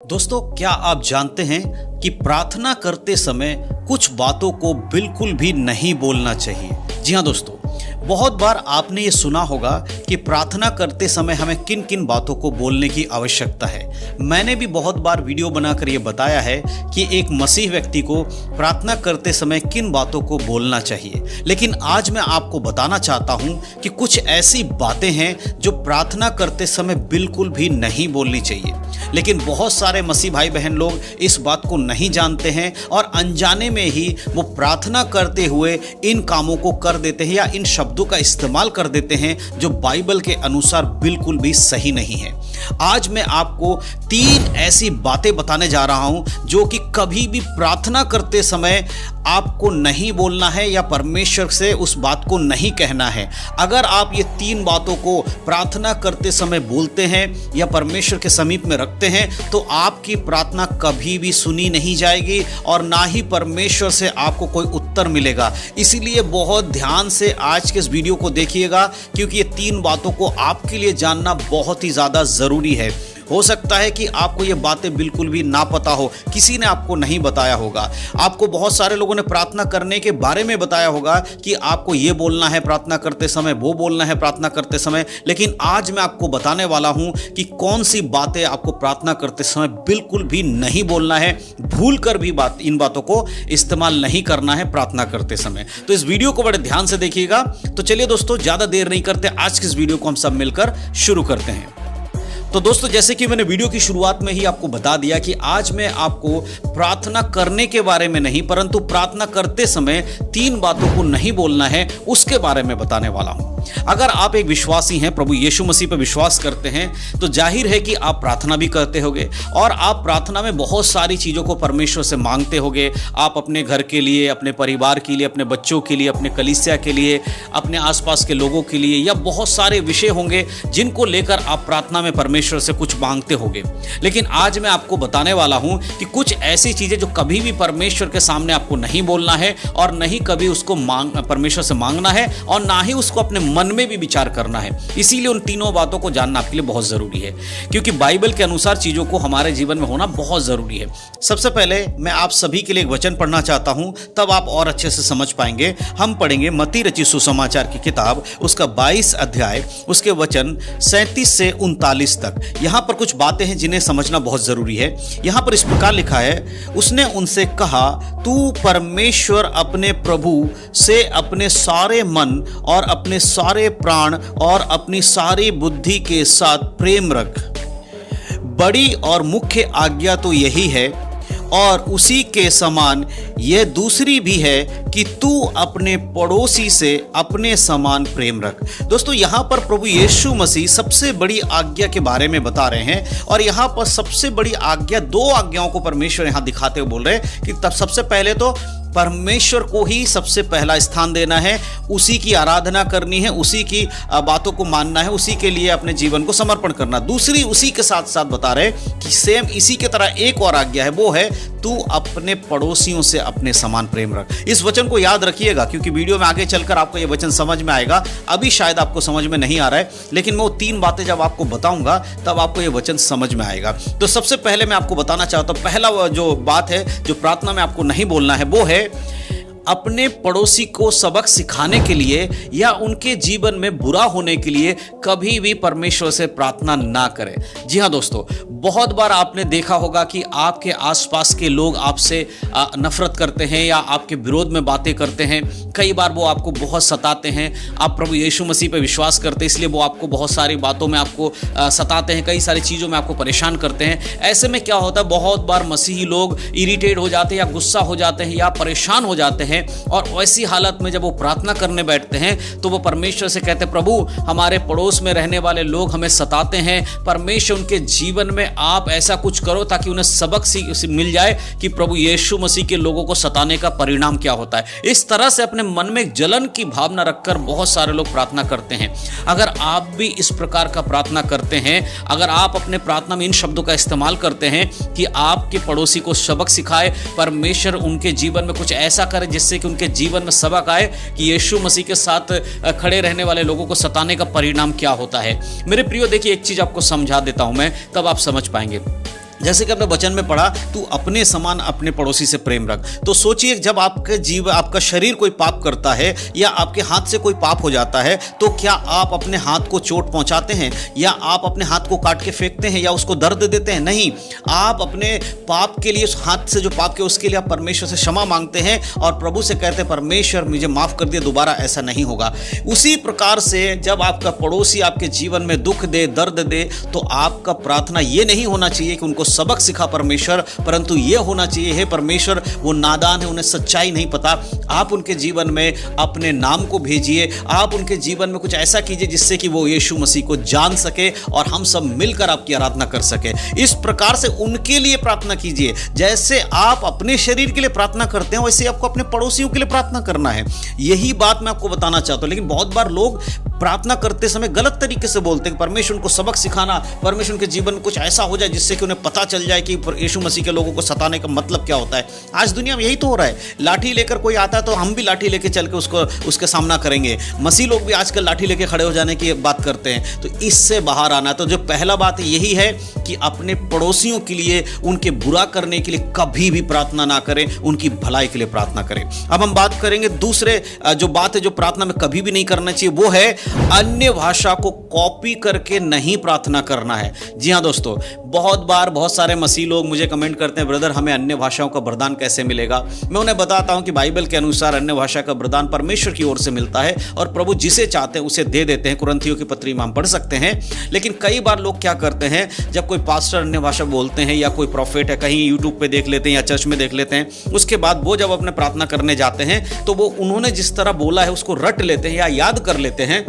दोस्तों, क्या आप जानते हैं कि प्रार्थना करते समय कुछ बातों को बिल्कुल भी नहीं बोलना चाहिए। जी हाँ दोस्तों, बहुत बार आपने ये सुना होगा कि प्रार्थना करते समय हमें किन किन बातों को बोलने की आवश्यकता है। मैंने भी बहुत बार वीडियो बनाकर ये बताया है कि एक मसीह व्यक्ति को प्रार्थना करते समय किन बातों को बोलना चाहिए। लेकिन आज मैं आपको बताना चाहता हूँ कि कुछ ऐसी बातें हैं जो प्रार्थना करते समय बिल्कुल भी नहीं बोलनी चाहिए। लेकिन बहुत सारे मसीह भाई बहन लोग इस बात को नहीं जानते हैं और अनजाने में ही वो प्रार्थना करते हुए इन कामों को कर देते हैं या इन शब्दों का इस्तेमाल कर देते हैं जो बाइबल के अनुसार बिल्कुल भी सही नहीं है। आज मैं आपको 3 ऐसी बातें बताने जा रहा हूं जो कि कभी भी प्रार्थना करते समय आपको नहीं बोलना है या परमेश्वर से उस बात को नहीं कहना है। अगर आप ये 3 बातों को प्रार्थना करते समय बोलते हैं या परमेश्वर के समीप में रखते हैं तो आपकी प्रार्थना कभी भी सुनी नहीं जाएगी और ना ही परमेश्वर से आपको कोई उत्तर मिलेगा। इसीलिए बहुत ध्यान से आज के इस वीडियो को देखिएगा, क्योंकि ये 3 बातों को आपके लिए जानना बहुत ही ज़्यादा ज़रूरी है। हो सकता है कि आपको ये बातें बिल्कुल भी ना पता हो, किसी ने आपको नहीं बताया होगा। आपको बहुत सारे लोगों ने प्रार्थना करने के बारे में बताया होगा कि आपको ये बोलना है प्रार्थना करते समय, वो बोलना है प्रार्थना करते समय। लेकिन आज मैं आपको बताने वाला हूं कि कौन सी बातें आपको प्रार्थना करते समय बिल्कुल भी नहीं बोलना है, भूल कर भी इन बातों को इस्तेमाल नहीं करना है प्रार्थना करते समय। तो इस वीडियो को बड़े ध्यान से देखिएगा। तो चलिए दोस्तों, ज़्यादा देर नहीं करते, आज की इस वीडियो को हम सब मिलकर शुरू करते हैं। तो दोस्तों, जैसे कि मैंने वीडियो की शुरुआत में ही आपको बता दिया कि आज मैं आपको प्रार्थना करने के बारे में नहीं, परंतु प्रार्थना करते समय 3 बातों को नहीं बोलना है उसके बारे में बताने वाला हूं। अगर आप एक विश्वासी हैं, प्रभु यीशु मसीह पर विश्वास करते हैं, तो जाहिर है कि आप प्रार्थना भी करते होंगे और आप प्रार्थना में बहुत सारी चीज़ों को परमेश्वर से मांगते होंगे। आप अपने घर के लिए, अपने परिवार के लिए, अपने बच्चों के लिए, अपने कलीसिया के लिए, अपने आसपास के लोगों के लिए, या बहुत सारे विषय होंगे जिनको लेकर आप प्रार्थना में परमेश्वर से कुछ मांगते होंगे। लेकिन आज मैं आपको बताने वाला हूं कि कुछ ऐसी चीज़ें जो कभी भी परमेश्वर के सामने आपको नहीं बोलना है और नहीं कभी उसको परमेश्वर से मांगना है और ना ही उसको अपने मन में भी विचार करना है। इसीलिए उन 3 बातों को जानना आपके लिए बहुत जरूरी है, क्योंकि बाइबल के अनुसार चीजों को हमारे जीवन में होना बहुत जरूरी है। सबसे पहले मैं आप सभी के लिए एक वचन पढ़ना चाहता हूं, तब आप और अच्छे से समझ पाएंगे। हम पढ़ेंगे मत्ती रचित सुसमाचार की किताब, उसका 22 अध्याय, उसके वचन 37 से 39 तक। यहां पर कुछ बातें हैं जिन्हें समझना बहुत जरूरी है। यहां पर इस प्रकार लिखा है, उसने उनसे कहा, तू परमेश्वर अपने प्रभु से अपने सारे मन और अपने सारे प्राण और अपनी सारी बुद्धि के साथ प्रेम रख। बड़ी और मुख्य आज्ञा तो यही है और उसी के समान यह दूसरी भी है कि तू अपने पड़ोसी से अपने समान प्रेम रख। दोस्तों, यहाँ पर प्रभु यीशु मसीह सबसे बड़ी आज्ञा के बारे में बता रहे हैं और यहाँ पर सबसे बड़ी आज्ञा, 2 आज्ञाओं को परमेश्वर यहाँ दिखाते हुए बोल रहे हैं कि तब सबसे पहले तो परमेश्वर को ही सबसे पहला स्थान देना है, उसी की आराधना करनी है, उसी की बातों को मानना है, उसी के लिए अपने जीवन को समर्पण करना। दूसरी उसी के साथ साथ बता रहे कि सेम इसी के तरह एक और आज्ञा है, वो है तू अपने पड़ोसियों से अपने समान प्रेम रख। इस वचन को याद रखिएगा, क्योंकि वीडियो में आगे चलकर आपको ये वचन समझ में आएगा। अभी शायद आपको समझ में नहीं आ रहा है, लेकिन मैं वो 3 बातें जब आपको बताऊंगा तब आपको ये वचन समझ में आएगा। तो सबसे पहले मैं आपको बताना चाहता हूं, पहला जो बात है जो प्रार्थना में आपको नहीं बोलना है, वो है अपने पड़ोसी को सबक सिखाने के लिए या उनके जीवन में बुरा होने के लिए कभी भी परमेश्वर से प्रार्थना ना करें। जी हाँ दोस्तों, बहुत बार आपने देखा होगा कि आपके आसपास के लोग आपसे नफरत करते हैं या आपके विरोध में बातें करते हैं। कई बार वो आपको बहुत सताते हैं। आप प्रभु यीशु मसीह पर विश्वास करते हैं, इसलिए वो आपको बहुत सारी बातों में आपको सताते हैं, कई सारी चीज़ों में आपको परेशान करते हैं। ऐसे में क्या होता है, बहुत बार मसीही लोग इरिटेट हो जाते हैं या गुस्सा हो जाते हैं या परेशान हो जाते हैं, और ऐसी हालत में जब वो प्रार्थना करने बैठते हैं तो वो परमेश्वर से कहते हैं, प्रभु हमारे पड़ोस में रहने वाले लोग हमें सताते हैं, परमेश्वर उनके जीवन में आप ऐसा कुछ करो ताकि उन्हें सबक मिल जाए कि प्रभु यीशु मसीह के लोगों को सताने का परिणाम क्या होता है। इस तरह से अपने मन में जलन की भावना रखकर बहुत सारे लोग प्रार्थना करते हैं। अगर आप भी इस प्रकार का प्रार्थना करते हैं, अगर आप अपने प्रार्थना में इन शब्दों का इस्तेमाल करते हैं कि आपके पड़ोसी को सबक सिखाए, परमेश्वर उनके जीवन में कुछ ऐसा करे जिससे कि उनके जीवन में सबक आए कि यीशु मसीह के साथ खड़े रहने वाले लोगों को सताने का परिणाम क्या होता है। मेरे प्रियो, देखिए एक चीज आपको समझा देता हूं मैं, तब आप समझ पाएंगे। जैसे कि आपने वचन में पढ़ा, तू अपने समान अपने पड़ोसी से प्रेम रख। तो सोचिए, जब आपका शरीर कोई पाप करता है या आपके हाथ से कोई पाप हो जाता है, तो क्या आप अपने हाथ को चोट पहुंचाते हैं या आप अपने हाथ को काट के फेंकते हैं या उसको दर्द देते हैं? नहीं, आप अपने पाप के लिए, उस हाथ से जो पाप किया उसके लिए आप परमेश्वर से क्षमा मांगते हैं और प्रभु से कहते हैं, परमेश्वर मुझे माफ कर दिया, दोबारा ऐसा नहीं होगा। उसी प्रकार से जब आपका पड़ोसी आपके जीवन में दुख दे, दर्द दे, तो आपका प्रार्थना ये नहीं होना चाहिए कि उनको सबक सिखा परमेश्वर, परंतु यह होना चाहिए, हे परमेश्वर वो नादान है, उन्हें सच्चाई नहीं पता, आप उनके जीवन में अपने नाम को भेजिए, आप उनके जीवन में कुछ ऐसा कीजिए जिससे कि वो यीशु मसीह को जान सके और हम सब मिलकर आपकी आराधना कर सके। इस प्रकार से उनके लिए प्रार्थना कीजिए। जैसे आप अपने शरीर के लिए प्रार्थना करते हैं, वैसे आपको अपने पड़ोसियों के लिए प्रार्थना करना है। यही बात मैं आपको बताना चाहता हूं। लेकिन बहुत बार लोग प्रार्थना करते समय गलत तरीके से बोलते हैं कि परमेश्वर उनको सबक सिखाना, परमेश्वर उनके जीवन में कुछ ऐसा हो जाए जिससे कि उन्हें पता चल जाए कि यीशु मसीह के लोगों को सताने का मतलब क्या होता है। आज दुनिया में यही तो हो रहा है। लाठी लेकर कोई आता है तो हम भी लाठी लेकर चल के उसके सामना करेंगे। मसीह लोग भी आजकल लाठी लेकर खड़े हो जाने की बात करते हैं। तो इससे बाहर आना, तो जो पहला बात यही है कि अपने पड़ोसियों के लिए, उनके बुरा करने के लिए कभी भी प्रार्थना ना करें, उनकी भलाई के लिए प्रार्थना करें। अब हम बात करेंगे दूसरे जो बात है जो प्रार्थना में कभी भी नहीं करना चाहिए, वो है अन्य भाषा को कॉपी करके नहीं प्रार्थना करना है। जी हाँ दोस्तों, बहुत बार बहुत सारे मसीह लोग मुझे कमेंट करते हैं, ब्रदर हमें अन्य भाषाओं का वरदान कैसे मिलेगा? मैं उन्हें बताता हूं कि बाइबल के अनुसार अन्य भाषा का वरदान परमेश्वर की ओर से मिलता है और प्रभु जिसे चाहते हैं उसे दे देते हैं। कुरिन्थियों की पत्री में हम पढ़ सकते हैं। लेकिन कई बार लोग क्या करते हैं, जब कोई पास्टर अन्य भाषा बोलते हैं या कोई प्रॉफिट है, कहीं यूट्यूब पे देख लेते हैं या चर्च में देख लेते हैं, उसके बाद वो जब अपने प्रार्थना करने जाते हैं तो वो उन्होंने जिस तरह बोला है उसको रट लेते हैं या याद कर लेते हैं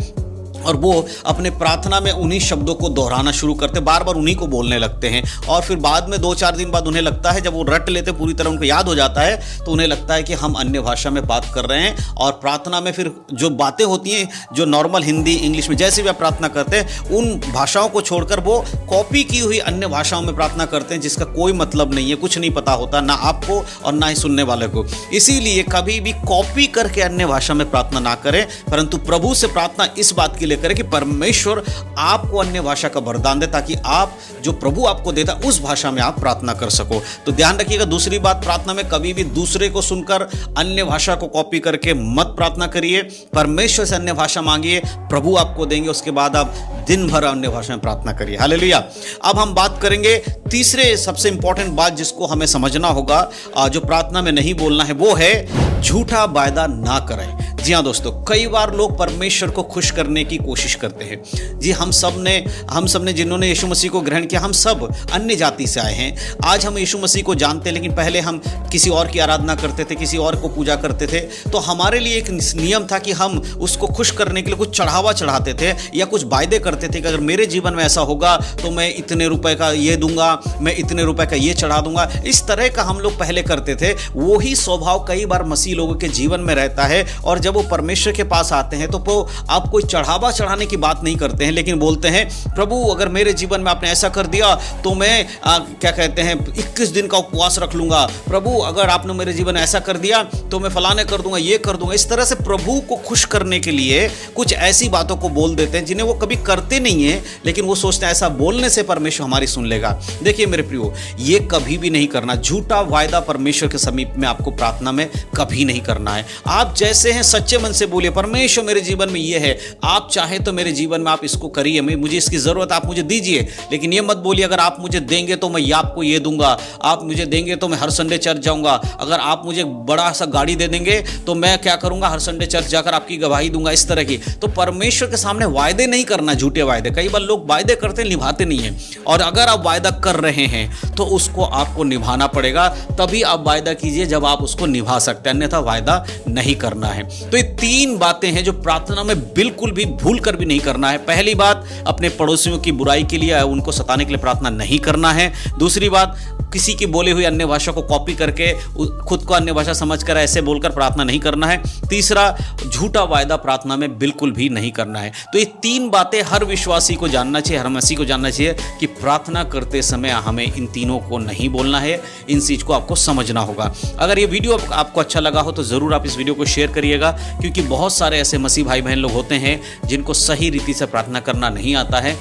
और वो अपने प्रार्थना में उन्हीं शब्दों को दोहराना शुरू करते, बार बार उन्हीं को बोलने लगते हैं। और फिर बाद में 2-4 दिन बाद उन्हें लगता है, जब वो रट लेते पूरी तरह उनको याद हो जाता है, तो उन्हें लगता है कि हम अन्य भाषा में बात कर रहे हैं। और प्रार्थना में फिर जो बातें होती हैं, जो नॉर्मल हिंदी इंग्लिश में जैसे भी आप प्रार्थना करते हैं, उन भाषाओं को छोड़कर वो कॉपी की हुई अन्य भाषाओं में प्रार्थना करते हैं, जिसका कोई मतलब नहीं है, कुछ नहीं पता होता ना आपको और ना ही सुनने वाले को। इसीलिए कभी भी कॉपी करके अन्य भाषा में प्रार्थना ना करें, परंतु प्रभु से प्रार्थना इस बात के लिए करें कि परमेश्वर आपको अन्य भाषा का वरदान दे, ताकि आप जो प्रभु आपको देता है उस भाषा में आप प्रार्थना कर सको। तो ध्यान रखिएगा। दूसरी बात, प्रार्थना में कभी भी दूसरे को सुनकर अन्य भाषा को कॉपी करके मत प्रार्थना करिए। परमेश्वर से अन्य भाषा मांगिए, प्रभु आपको देंगे। उसके बाद आप दिन भर अन्य भाषा में प्रार्थना करिए। हालेलुया। अब हम बात करेंगे तीसरे सबसे इंपॉर्टेंट बात जिसको हमें समझना होगा, जो प्रार्थना में नहीं बोलना है, वो है झूठा वायदा ना करें। जी हाँ दोस्तों, कई बार लोग परमेश्वर को खुश करने की कोशिश करते हैं। जी हम सब ने जिन्होंने यीशु मसीह को ग्रहण किया, हम सब अन्य जाति से आए हैं। आज हम यीशु मसीह को जानते हैं, लेकिन पहले हम किसी और की आराधना करते थे, किसी और को पूजा करते थे। तो हमारे लिए एक नियम था कि हम उसको खुश करने के लिए कुछ चढ़ावा चढ़ाते थे या कुछ वायदे करते थे कि अगर मेरे जीवन में ऐसा होगा तो मैं इतने रुपए का ये दूंगा, मैं इतने रुपए का ये चढ़ा दूंगा। इस तरह का हम लोग पहले करते थे। वही स्वभाव कई बार मसीह लोगों के जीवन में रहता है, और जब वो परमेश्वर के पास आते हैं तो वो आप कोई चढ़ावा चढ़ाने की बात नहीं करते हैं, लेकिन बोलते हैं, प्रभु अगर मेरे जीवन में आपने ऐसा कर दिया तो मैं क्या कहते हैं 21 दिन का उपवास रख लूंगा। प्रभु अगर आपने मेरे जीवन में ऐसा कर दिया तो मैं फलाने कर दूंगा, ये कर दूंगा। इस तरह से प्रभु को खुश करने के लिए कुछ ऐसी बातों को बोल देते हैं जिन्हें वो कभी करते नहीं है, लेकिन वो सोचते हैं ऐसा बोलने से परमेश्वर हमारी सुन लेगा। देखिए मेरे प्रियो, ये कभी भी नहीं करना। झूठा वायदा परमेश्वर के समीप में आपको प्रार्थना में कभी नहीं करना है। आप जैसे हैं सच्चे मन से बोलिए, परमेश्वर मेरे जीवन में ये है, आप चाहे तो मेरे जीवन में आप इसको करिए, मुझे इसकी जरूरत, आप मुझे दीजिए। लेकिन ये मत बोलिए अगर आप मुझे देंगे तो मैं आपको ये दूंगा, आप मुझे देंगे तो मैं हर संडे चर्च जाऊंगा, अगर आप मुझे बड़ा सा गाड़ी दे देंगे तो मैं क्या करूंगा, हर संडे चर्च जाकर आपकी गवाही दूंगा। इस तरह की तो परमेश्वर के सामने वायदे नहीं करना, झूठे वायदे। कई बार लोग वायदे करते हैं, निभाते नहीं है। और अगर आप वायदा कर रहे हैं तो उसको आपको निभाना पड़ेगा, तभी आप वायदा कीजिए जब आप उसको निभा सकते हैं, अन्यथा वायदा नहीं करना है। तो ये 3 बातें हैं जो प्रार्थना में बिल्कुल भी भूल कर भी नहीं करना है। पहली बात, अपने पड़ोसियों की बुराई के लिए, उनको सताने के लिए प्रार्थना नहीं करना है। दूसरी बात, किसी की बोली हुई अन्य भाषा को कॉपी करके खुद को अन्य भाषा समझकर ऐसे बोलकर प्रार्थना नहीं करना है। तीसरा, झूठा वायदा प्रार्थना में बिल्कुल भी नहीं करना है। तो ये 3 बातें हर विश्वासी को जानना चाहिए, हर मसीह को जानना चाहिए कि प्रार्थना करते समय हमें इन तीनों को नहीं बोलना है। इन चीज को आपको समझना होगा। अगर ये वीडियो आपको अच्छा लगा हो तो जरूर आप इस वीडियो को शेयर करिएगा, क्योंकि बहुत सारे ऐसे मसीह भाई बहन लोग होते हैं जिनको सही रीति से प्रार्थना करना नहीं आता है।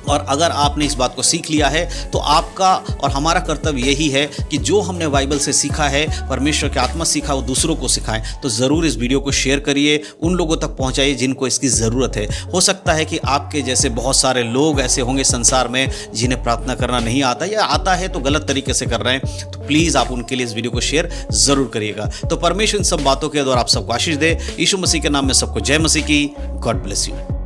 और अगर आपने इस बात को सीख लिया है तो आपका और हमारा कर्तव्य यही है कि जो हमने बाइबल से सीखा है, परमेश्वर की आत्मा सीखा, वो दूसरों को सिखाएं। तो ज़रूर इस वीडियो को शेयर करिए, उन लोगों तक पहुंचाइए जिनको इसकी ज़रूरत है। हो सकता है कि आपके जैसे बहुत सारे लोग ऐसे होंगे संसार में जिन्हें प्रार्थना करना नहीं आता, या आता है तो गलत तरीके से कर रहे हैं। तो प्लीज़ आप उनके लिए इस वीडियो को शेयर ज़रूर करिएगा। तो परमेश्वर इन सब बातों के द्वारा आप सबको आशीष दे। यीशु मसीह के नाम में सबको जय मसीह की। God bless you.